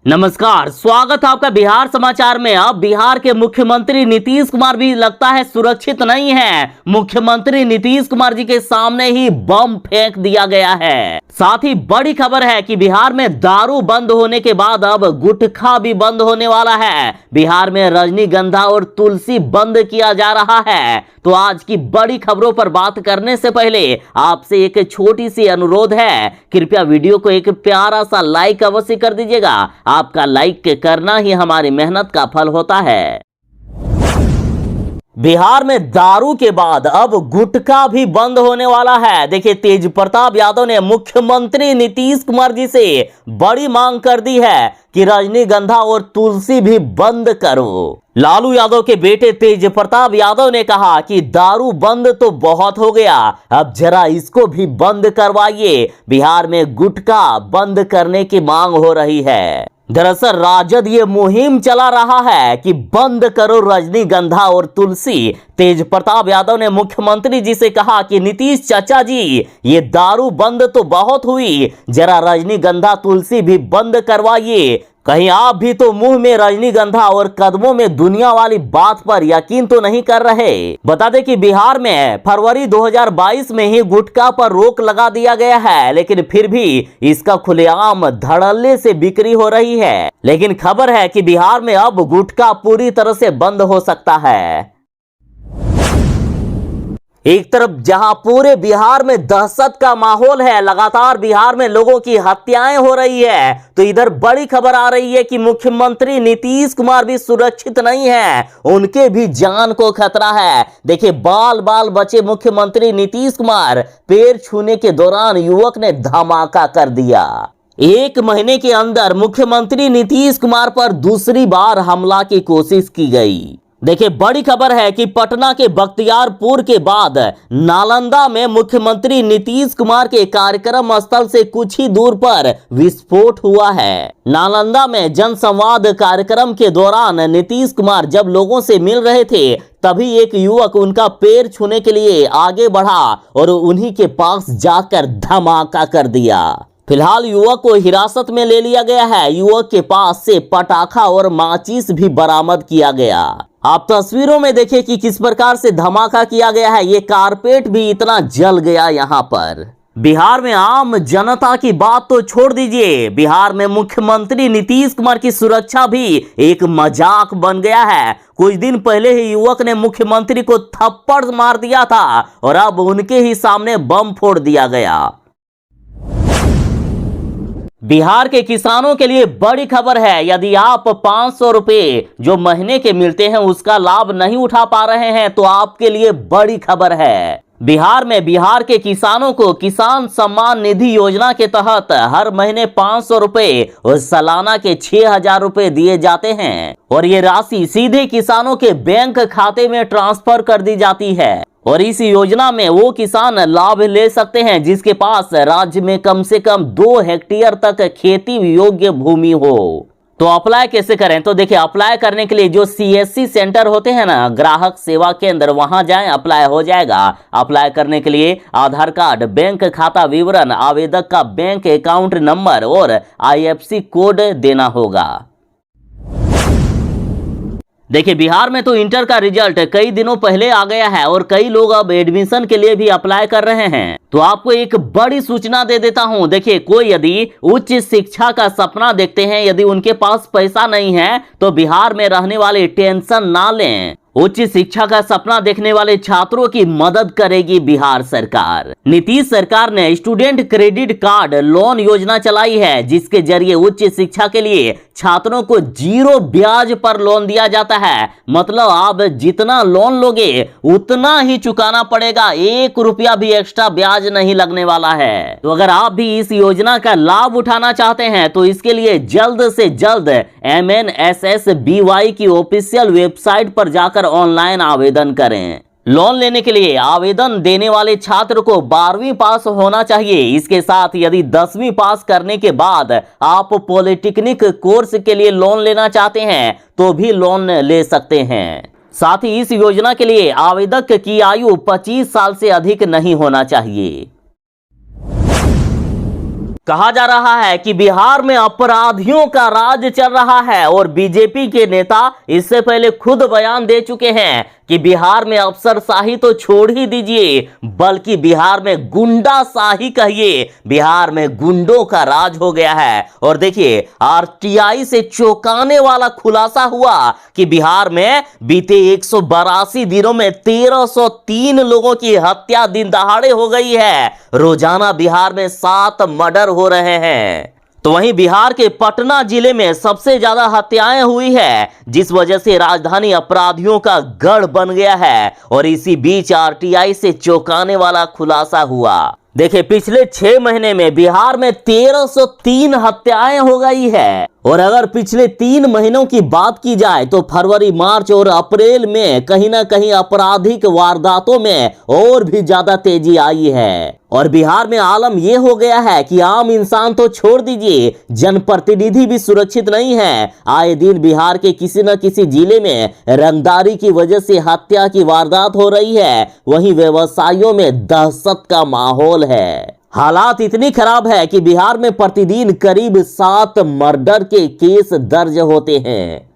नमस्कार, स्वागत है आपका बिहार समाचार में। अब बिहार के मुख्यमंत्री नीतीश कुमार भी लगता है सुरक्षित नहीं है। मुख्यमंत्री नीतीश कुमार जी के सामने ही बम फेंक दिया गया है। साथ ही बड़ी खबर है कि बिहार में दारू बंद होने के बाद अब गुटखा भी बंद होने वाला है। बिहार में रजनीगंधा और तुलसी बंद किया जा रहा है। तो आज की बड़ी खबरों पर बात करने से पहले आपसे एक छोटी सी अनुरोध है, कृपया वीडियो को एक प्यारा सा लाइक अवश्य कर दीजिएगा। आपका लाइक करना ही हमारी मेहनत का फल होता है। बिहार में दारू के बाद अब गुटखा भी बंद होने वाला है। देखिए, तेज प्रताप यादव ने मुख्यमंत्री नीतीश कुमार जी से बड़ी मांग कर दी है कि रजनीगंधा और तुलसी भी बंद करो। लालू यादव के बेटे तेज प्रताप यादव ने कहा कि दारू बंद तो बहुत हो गया, अब जरा इसको भी बंद करवाइए। बिहार में गुटखा बंद करने की मांग हो रही है। दरअसल राजद ये मुहिम चला रहा है कि बंद करो रजनीगंधा और तुलसी। तेज प्रताप यादव ने मुख्यमंत्री जी से कहा कि नीतीश चाचा जी, ये दारू बंद तो बहुत हुई, जरा रजनीगंधा तुलसी भी बंद करवाइए। कहीं आप भी तो मुंह में रजनीगंधा और कदमों में दुनिया वाली बात पर यकीन तो नहीं कर रहे। बता दें कि बिहार में फरवरी 2022 में ही गुटखा पर रोक लगा दिया गया है, लेकिन फिर भी इसका खुलेआम धड़ल्ले से बिक्री हो रही है। लेकिन खबर है कि बिहार में अब गुटखा पूरी तरह से बंद हो सकता है। एक तरफ जहां पूरे बिहार में दहशत का माहौल है, लगातार बिहार में लोगों की हत्याएं हो रही है, तो इधर बड़ी खबर आ रही है कि मुख्यमंत्री नीतीश कुमार भी सुरक्षित नहीं है, उनके भी जान को खतरा है। देखिए, बाल बाल बचे मुख्यमंत्री नीतीश कुमार, पैर छूने के दौरान युवक ने धमाका कर दिया। एक महीने के अंदर मुख्यमंत्री नीतीश कुमार पर दूसरी बार हमला की कोशिश की गई। देखिए, बड़ी खबर है कि पटना के बख्तियारपुर के बाद नालंदा में मुख्यमंत्री नीतीश कुमार के कार्यक्रम स्थल से कुछ ही दूर पर विस्फोट हुआ है। नालंदा में जनसंवाद कार्यक्रम के दौरान नीतीश कुमार जब लोगों से मिल रहे थे, तभी एक युवक उनका पैर छूने के लिए आगे बढ़ा और उन्हीं के पास जाकर धमाका कर दिया। फिलहाल युवक को हिरासत में ले लिया गया है। युवक के पास से पटाखा और माचिस भी बरामद किया गया। आप तस्वीरों में देखिए कि किस प्रकार से धमाका किया गया है। ये कारपेट भी इतना जल गया यहाँ पर। बिहार में आम जनता की बात तो छोड़ दीजिए, बिहार में मुख्यमंत्री नीतीश कुमार की सुरक्षा भी एक मजाक बन गया है। कुछ दिन पहले ही युवक ने मुख्यमंत्री को थप्पड़ मार दिया था और अब उनके ही सामने बम फोड़ दिया गया। बिहार के किसानों के लिए बड़ी खबर है। यदि आप 500 रुपए जो महीने के मिलते हैं उसका लाभ नहीं उठा पा रहे हैं, तो आपके लिए बड़ी खबर है। बिहार में बिहार के किसानों को किसान सम्मान निधि योजना के तहत हर महीने 500 रुपए और सालाना के 6000 रुपए दिए जाते हैं और ये राशि सीधे किसानों के बैंक खाते में ट्रांसफर कर दी जाती है। और इस योजना में वो किसान लाभ ले सकते हैं जिसके पास राज्य में कम से कम 2 हेक्टेयर तक खेती योग्य भूमि हो। तो अप्लाई कैसे करें? तो देखिए, अप्लाई करने के लिए जो CSC सेंटर होते हैं ना, ग्राहक सेवा केंद्र, वहां जाएं, अप्लाई हो जाएगा। अप्लाई करने के लिए आधार कार्ड, बैंक खाता विवरण, आवेदक का बैंक अकाउंट नंबर और IFSC कोड देना होगा। देखिए, बिहार में तो इंटर का रिजल्ट कई दिनों पहले आ गया है और कई लोग अब एडमिशन के लिए भी अप्लाई कर रहे हैं। तो आपको एक बड़ी सूचना दे देता हूं। देखिए, कोई यदि उच्च शिक्षा का सपना देखते हैं, यदि उनके पास पैसा नहीं है, तो बिहार में रहने वाले टेंशन ना लें। उच्च शिक्षा का सपना देखने वाले छात्रों की मदद करेगी बिहार सरकार। नीतीश सरकार ने स्टूडेंट क्रेडिट कार्ड लोन योजना चलाई है, जिसके जरिए उच्च शिक्षा के लिए छात्रों को 0 ब्याज पर लोन दिया जाता है। मतलब आप जितना लोन लोगे उतना ही चुकाना पड़ेगा, 1 रुपया भी एक्स्ट्रा ब्याज नहीं लगने वाला है। तो अगर आप भी इस योजना का लाभ उठाना चाहते हैं, तो इसके लिए जल्द से जल्द MNSSBY की ऑफिशियल वेबसाइट पर जाकर ऑनलाइन आवेदन करें। लोन लेने के लिए आवेदन देने वाले छात्र को 12वीं पास होना चाहिए। इसके साथ यदि 10वीं पास करने के बाद आप पॉलिटेक्निक कोर्स के लिए लोन लेना चाहते हैं, तो भी लोन ले सकते हैं। साथ ही इस योजना के लिए आवेदक की आयु 25 साल से अधिक नहीं होना चाहिए। कहा जा रहा है कि बिहार में अपराधियों का राज चल रहा है और बीजेपी के नेता इससे पहले खुद बयान दे चुके हैं कि बिहार में अफसरशाही तो छोड़ ही दीजिए, बल्कि बिहार में गुंडाशाही कहिए, बिहार में गुंडों का राज हो गया है। और देखिए, आरटीआई से चौंकाने वाला खुलासा हुआ कि बिहार में बीते 182 दिनों में 1303 लोगों की हत्या दिन दहाड़े हो गई है। रोजाना बिहार में 7 मर्डर हो रहे हैं। तो वहीं बिहार के पटना जिले में सबसे ज्यादा हत्याएं हुई है, जिस वजह से राजधानी अपराधियों का गढ़ बन गया है। और इसी बीच आरटीआई से चौंकाने वाला खुलासा हुआ। देखिए, पिछले 6 महीने में बिहार में 1303 हत्याएं हो गई है। और अगर पिछले 3 महीनों की बात की जाए तो फरवरी, मार्च और अप्रैल में कहीं ना कहीं आपराधिक वारदातों में और भी ज्यादा तेजी आई है। और बिहार में आलम यह हो गया है कि आम इंसान तो छोड़ दीजिए, जनप्रतिनिधि भी सुरक्षित नहीं है। आए दिन बिहार के किसी न किसी जिले में रंगदारी की वजह से हत्या की वारदात हो रही है। वहीं व्यवसायियों में दहशत का माहौल है। हालात इतनी खराब है कि बिहार में प्रतिदिन करीब 7 मर्डर के केस दर्ज होते हैं।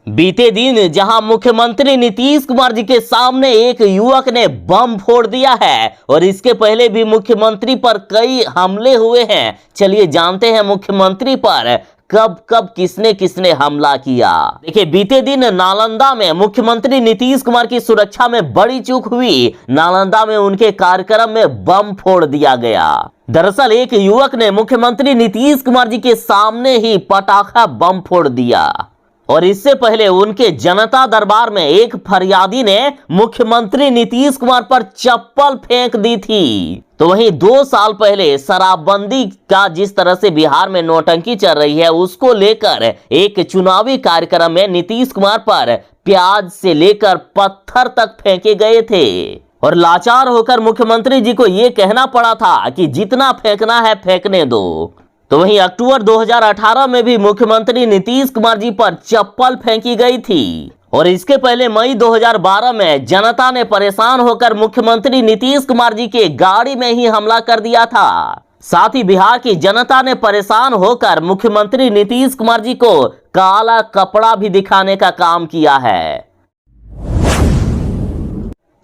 बीते दिन जहां मुख्यमंत्री नीतीश कुमार जी के सामने एक युवक ने बम फोड़ दिया है और इसके पहले भी मुख्यमंत्री पर कई हमले हुए हैं। चलिए जानते हैं मुख्यमंत्री पर कब कब किसने किसने हमला किया। देखिए, बीते दिन नालंदा में मुख्यमंत्री नीतीश कुमार की सुरक्षा में बड़ी चूक हुई। नालंदा में उनके कार्यक्रम में बम फोड़ दिया गया। दरअसल एक युवक ने मुख्यमंत्री नीतीश कुमार जी के सामने ही पटाखा बम फोड़ दिया। और इससे पहले उनके जनता दरबार में एक फरियादी ने मुख्यमंत्री नीतीश कुमार पर चप्पल फेंक दी थी। तो वहीं 2 साल पहले शराबबंदी का जिस तरह से बिहार में नौटंकी चल रही है, उसको लेकर एक चुनावी कार्यक्रम में नीतीश कुमार पर प्याज से लेकर पत्थर तक फेंके गए थे। और लाचार होकर मुख्यमंत्री जी को यह कहना पड़ा था कि जितना फेंकना है फेंकने दो। तो वहीं अक्टूबर 2018 में भी मुख्यमंत्री नीतीश कुमार जी पर चप्पल फेंकी गई थी। और इसके पहले मई 2012 में जनता ने परेशान होकर मुख्यमंत्री नीतीश कुमार जी के गाड़ी में ही हमला कर दिया था। साथ ही बिहार की जनता ने परेशान होकर मुख्यमंत्री नीतीश कुमार जी को काला कपड़ा भी दिखाने का काम किया है।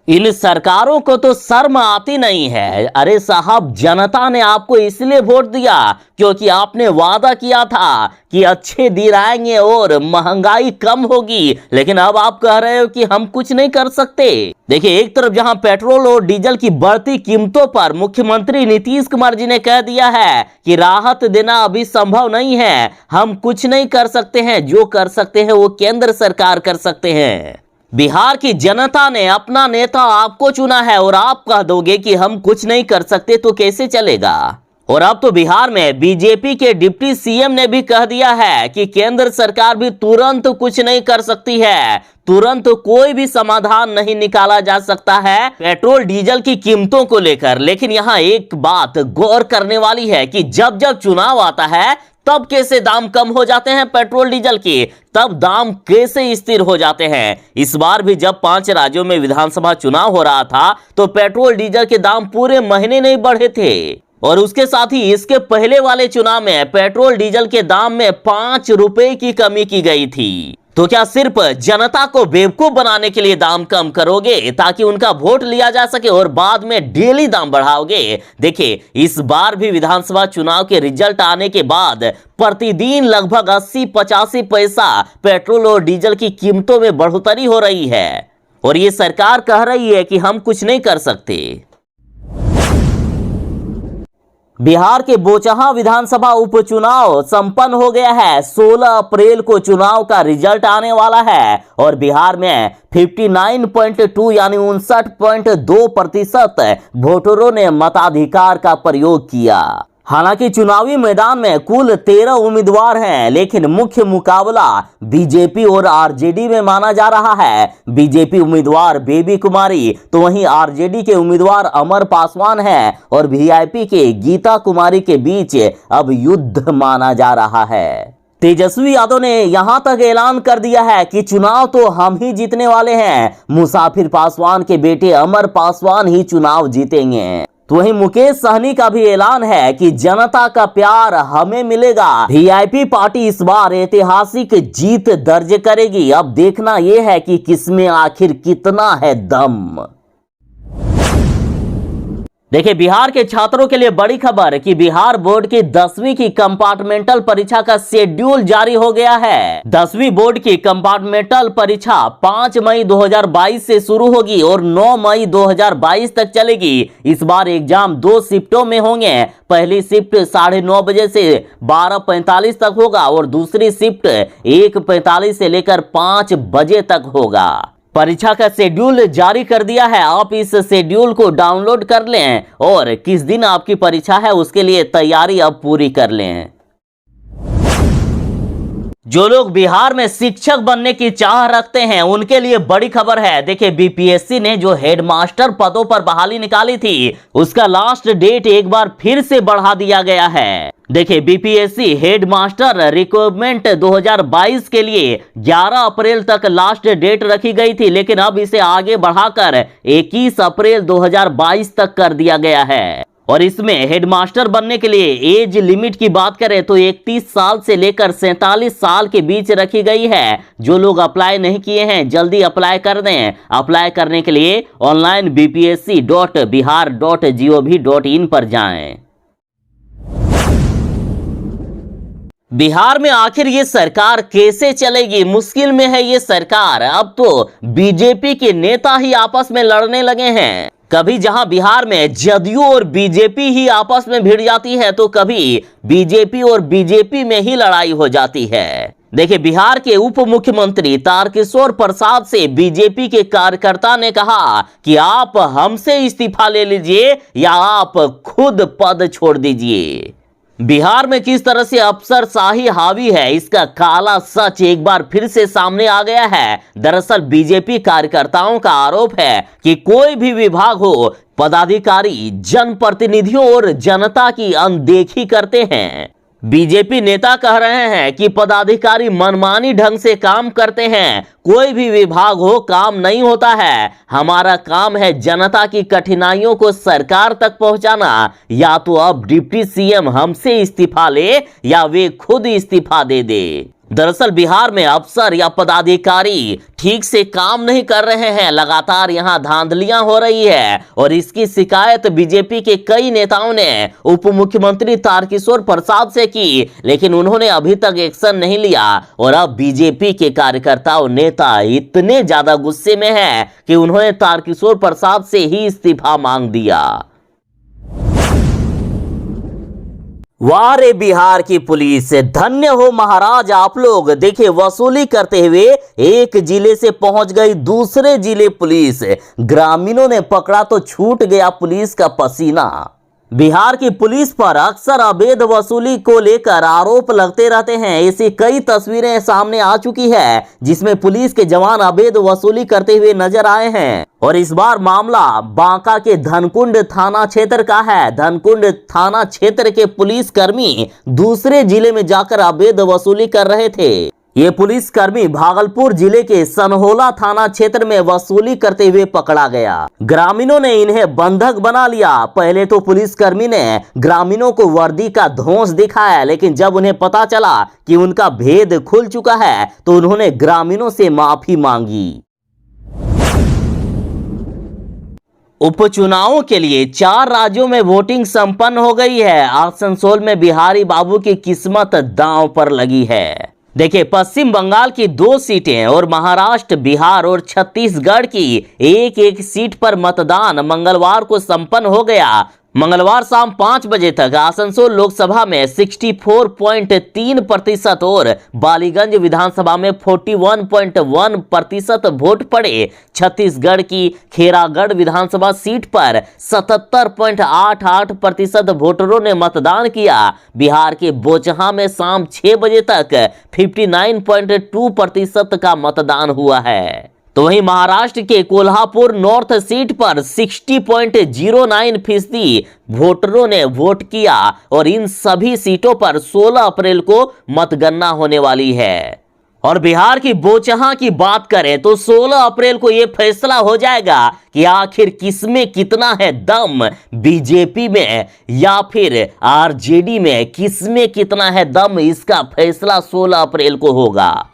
इन सरकारों को तो शर्म आती नहीं है। अरे साहब, जनता ने आपको इसलिए वोट दिया क्योंकि आपने वादा किया था कि अच्छे दिन आएंगे और महंगाई कम होगी, लेकिन अब आप कह रहे हो कि हम कुछ नहीं कर सकते। देखिए, एक तरफ जहां पेट्रोल और डीजल की बढ़ती कीमतों पर मुख्यमंत्री नीतीश कुमार जी ने कह दिया है कि राहत देना अभी संभव नहीं है, हम कुछ नहीं कर सकते हैं, जो कर सकते हैं वो केंद्र सरकार कर सकते हैं। बिहार की जनता ने अपना नेता आपको चुना है और आप कह दोगे कि हम कुछ नहीं कर सकते, तो कैसे चलेगा। और अब तो बिहार में बीजेपी के डिप्टी सीएम ने भी कह दिया है कि केंद्र सरकार भी तुरंत कुछ नहीं कर सकती है, तुरंत कोई भी समाधान नहीं निकाला जा सकता है पेट्रोल डीजल की कीमतों को लेकर। लेकिन यहाँ एक बात गौर करने वाली है कि जब जब चुनाव आता है तब कैसे दाम कम हो जाते हैं पेट्रोल डीजल के, तब दाम कैसे स्थिर हो जाते हैं। इस बार भी जब 5 राज्यों में विधानसभा चुनाव हो रहा था तो पेट्रोल डीजल के दाम पूरे महीने नहीं बढ़े थे। और उसके साथ ही इसके पहले वाले चुनाव में पेट्रोल डीजल के दाम में 5 रुपए की कमी की गई थी। तो क्या सिर्फ जनता को बेवकूफ बनाने के लिए दाम कम करोगे ताकि उनका वोट लिया जा सके और बाद में डेली दाम बढ़ाओगे? देखिए, इस बार भी विधानसभा चुनाव के रिजल्ट आने के बाद प्रतिदिन लगभग 80-85 पैसा पेट्रोल और डीजल की कीमतों में बढ़ोतरी हो रही है। और ये सरकार कह रही है कि हम कुछ नहीं कर सकते। बिहार के बोचहा विधानसभा उपचुनाव संपन्न हो गया है। 16 अप्रैल को चुनाव का रिजल्ट आने वाला है और बिहार में 59.2 यानी 59.2% वोटरों ने मताधिकार का प्रयोग किया। हालांकि चुनावी मैदान में कुल 13 उम्मीदवार हैं, लेकिन मुख्य मुकाबला बीजेपी और आरजेडी में माना जा रहा है। बीजेपी उम्मीदवार बेबी कुमारी तो वहीं आरजेडी के उम्मीदवार अमर पासवान हैं और वीआईपी के गीता कुमारी के बीच अब युद्ध माना जा रहा है। तेजस्वी यादव ने यहां तक ऐलान कर दिया है कि चुनाव तो हम ही जीतने वाले हैं। मुसाफिर पासवान के बेटे अमर पासवान ही चुनाव जीतेंगे। तो वहीं मुकेश सहनी का भी ऐलान है कि जनता का प्यार हमें मिलेगा, वीआईपी पार्टी इस बार ऐतिहासिक जीत दर्ज करेगी। अब देखना यह है कि किसमें आखिर कितना है दम। देखिए, बिहार के छात्रों के लिए बड़ी खबर कि बिहार बोर्ड की 10वीं की कंपार्टमेंटल परीक्षा का शेड्यूल जारी हो गया है। 10वीं बोर्ड की कंपार्टमेंटल परीक्षा 5 मई 2022 से शुरू होगी और 9 मई 2022 तक चलेगी। इस बार एग्जाम 2 शिफ्टों में होंगे। पहली शिफ्ट 9:30 बजे से 12:45 तक होगा और दूसरी शिफ्ट 1:45 से लेकर 5 बजे तक होगा। परीक्षा का शेड्यूल जारी कर दिया है। आप इस शेड्यूल को डाउनलोड कर लें और किस दिन आपकी परीक्षा है उसके लिए तैयारी अब पूरी कर लें। जो लोग बिहार में शिक्षक बनने की चाह रखते हैं उनके लिए बड़ी खबर है। देखिए, बीपीएससी ने जो हेडमास्टर पदों पर बहाली निकाली थी उसका लास्ट डेट एक बार फिर से बढ़ा दिया गया है। देखिए, बीपीएससी हेडमास्टर रिक्रूटमेंट 2022 के लिए 11 अप्रैल तक लास्ट डेट रखी गई थी, लेकिन अब इसे आगे बढ़ाकर 21 अप्रैल 2022 तक कर दिया गया है। और इसमें हेडमास्टर बनने के लिए एज लिमिट की बात करें तो 31 साल से लेकर 47 साल के बीच रखी गई है। जो लोग अप्लाई नहीं किए हैं जल्दी अप्लाई कर दें। अप्लाई करने के लिए ऑनलाइन bpsc.bihar.gov.in पर जाएं। बिहार में आखिर ये सरकार कैसे चलेगी? मुश्किल में है ये सरकार। अब तो बीजेपी के नेता ही आपस में लड़ने लगे हैं। कभी जहां बिहार में जदयू और बीजेपी ही आपस में भिड़ जाती है तो कभी बीजेपी और बीजेपी में ही लड़ाई हो जाती है। देखिए, बिहार के उप मुख्यमंत्री तारकिशोर प्रसाद से बीजेपी के कार्यकर्ता ने कहा कि आप हमसे इस्तीफा ले लीजिए या आप खुद पद छोड़ दीजिए। बिहार में किस तरह से अफसरशाही हावी है इसका काला सच एक बार फिर से सामने आ गया है। दरअसल बीजेपी कार्यकर्ताओं का आरोप है कि कोई भी विभाग हो, पदाधिकारी जनप्रतिनिधियों और जनता की अनदेखी करते हैं। बीजेपी नेता कह रहे हैं कि पदाधिकारी मनमानी ढंग से काम करते हैं। कोई भी विभाग हो, काम नहीं होता है। हमारा काम है जनता की कठिनाइयों को सरकार तक पहुंचाना। या तो अब डिप्टी सीएम हमसे इस्तीफा ले या वे खुद इस्तीफा दे दे। दरअसल बिहार में अफसर या पदाधिकारी ठीक से काम नहीं कर रहे हैं। लगातार यहां धांधलियां हो रही है और इसकी शिकायत बीजेपी के कई नेताओं ने उप मुख्यमंत्री तारकिशोर प्रसाद से की, लेकिन उन्होंने अभी तक एक्शन नहीं लिया। और अब बीजेपी के कार्यकर्ता और नेता इतने ज्यादा गुस्से में हैं कि उन्होंने तारकिशोर प्रसाद से ही इस्तीफा मांग दिया। वाह रे बिहार की पुलिस, धन्य हो महाराज आप लोग। देखिए, वसूली करते हुए एक जिले से पहुंच गई दूसरे जिले पुलिस। ग्रामीणों ने पकड़ा तो छूट गया पुलिस का पसीना। बिहार की पुलिस पर अक्सर अवैध वसूली को लेकर आरोप लगते रहते हैं। ऐसी कई तस्वीरें सामने आ चुकी है जिसमें पुलिस के जवान अवैध वसूली करते हुए नजर आए हैं। और इस बार मामला बांका के धनकुंड थाना क्षेत्र का है। धनकुंड थाना क्षेत्र के पुलिसकर्मी दूसरे जिले में जाकर अवैध वसूली कर रहे थे। ये पुलिसकर्मी भागलपुर जिले के सनहोला थाना क्षेत्र में वसूली करते हुए पकड़ा गया। ग्रामीणों ने इन्हें बंधक बना लिया। पहले तो पुलिसकर्मी ने ग्रामीणों को वर्दी का धौंस दिखाया, लेकिन जब उन्हें पता चला कि उनका भेद खुल चुका है तो उन्होंने ग्रामीणों से माफी मांगी। उपचुनावों के लिए 4 राज्यों में वोटिंग संपन्न हो गई है। आसनसोल में बिहारी बाबू की किस्मत दांव पर लगी है। देखिए, पश्चिम बंगाल की 2 सीटें और महाराष्ट्र, बिहार और छत्तीसगढ़ की एक सीट पर मतदान मंगलवार को संपन्न हो गया। मंगलवार शाम 5 बजे तक आसनसोल लोकसभा में 64.3% और बालीगंज विधानसभा में 41.1% वोट पड़े। छत्तीसगढ़ की खेरागढ़ विधानसभा सीट पर 77.88% वोटरों ने मतदान किया। बिहार के बोचहा में शाम 6 बजे तक 59.2% का मतदान हुआ है। तो वहीं महाराष्ट्र के कोल्हापुर नॉर्थ सीट पर 60.09% वोटरों ने वोट किया और इन सभी सीटों पर 16 अप्रैल को मतगणना होने वाली है। और बिहार की बोचहा की बात करें तो 16 अप्रैल को यह फैसला हो जाएगा कि आखिर किसमें कितना है दम, बीजेपी में या फिर आरजेडी में किसमें कितना है दम। इसका फैसला 16 अप्रैल को होगा।